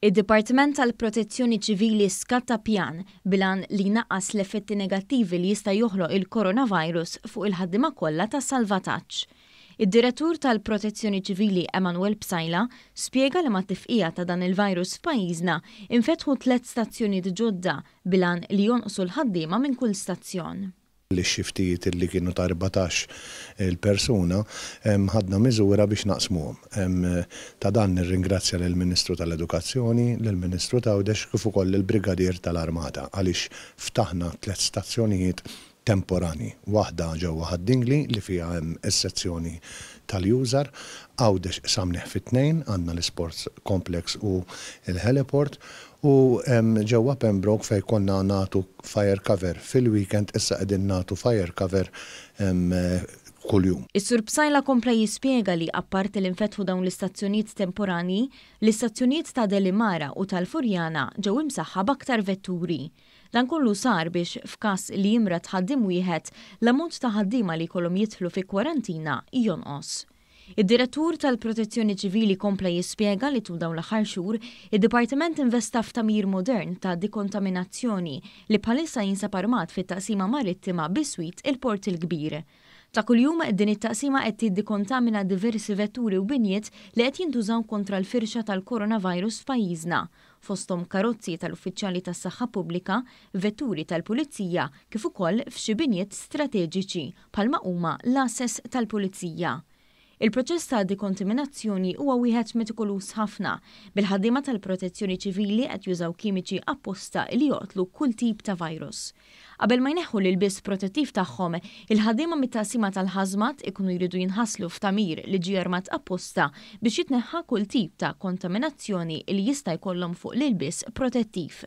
Id-Dipartiment tal-Protezzjoni Ċivili skatta pjan bilan li naqqas l-effetti negattivi li jista' joħloq il-coronavirus fuq il-ħaddiema kollha ta' salvataġġ. Id-Direttur tal-Protezzjoni Ċivili Emanuel Bsajla spjega li mat-tifqija ta' dan il-virus f'pajjiżna infetħu 3 stazzjonijiet ġodda bilan li jonqsu l-ħaddiema minn kull stazzjon. L-xiftijiet li kienu ta' 14 il-persuna ħadna miżura biex naqsmuhom. Ta' dan nirringrazzja lill-Ministru tal-Edukazzjoni, lill-Ministru Tawdex kif ukoll il-Brigadier tal-Armata għaliex ftaħna 3 stazzjonijiet temporani. Waħda ġewwa Ħaddingli li fiha hemm is-sezzjoni tal-user, Għawdex samneħ fit-2 għandna l-Sports Complex u l-Heliport u ġewwa Pembroke fejn konna nagħtu fire cover fil-weekend issa qegħdin nagħtu fire cover kuljum. Is-Sur Bsajla kompla jispjega li apparti l-infetħu dawn l-istazzjonijiet temporani, l-istazzjonijiet ta' Delimara u tal-Furjana ġew imsaħħa b'aktar vetturi. Dan kollu sar biex f'każ li jimret ħaddiem wieħed l-ammont ta' ħaddiema li jkollhom jidħlu fi kwarantina jonqos. Id-Direttur tal-Protezzjoni Ċivili kompla jispjega li tul dawn l-aħħar xhur id-Dipartiment investa f'tamir modern ta' dekontaminazzjoni li bħalissa jinsab armat fit-taqsima marittima biswit il-Port il-Kbir. Ta' kuljum din it-taqsima qed tiddekontamina diversi vetturi u binjiet li qed jintużaw kontra l-firxa tal-coronavirus f'pajjiżna, fosthom karozzi tal-uffiċjali tas-saħħa pubblika, vetturi tal-pulizija kif ukoll f'xi binjiet strateġiċi bħalma huma l-assess tal-pulizija. Il-proċess ta' dekontaminazzjoni huwa wieħed metikulus ħafna bil-ħaddiema tal-Protezzjoni Ċivili qed jużaw kimiċi apposta li joqtlu kull tip ta' virus. Qabel ma jneħħu l-ilbiss protettiv tagħhom, il-ħaddiema mit-taqsima tal-ħażmat ikunu jridu jinħasslu f'tamir li ġie armat apposta biex jitneħħa kull tip ta' kontaminazzjoni li jista' jkollhom fuq l-ilbiss protettiv.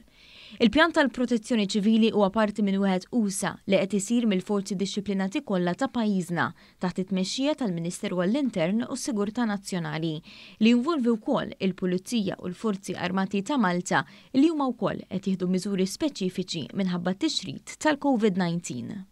Il-pjan tal-Protezzjoni Ċivili huwa parti minn wieħed usa li qed isir mill-forzi dixxiplinati kollha ta' pajjiżna taħt it-tmexxija tal-Ministeru għall-Intern u s-Sigurtà Nazzjonali li jinvolvi wkoll il-Pulizija u l-Forzi Armati ta' Malta li huma wkoll qed jieħdu miżuri speċifiċi minħabba t-tixrid tal-COVID-19.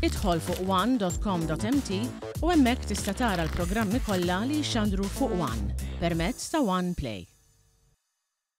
Idħol fuq one.com.mt u hemmhekk tista' tara l-programmi kollha li jxandru fuq One permezz ta' One Play.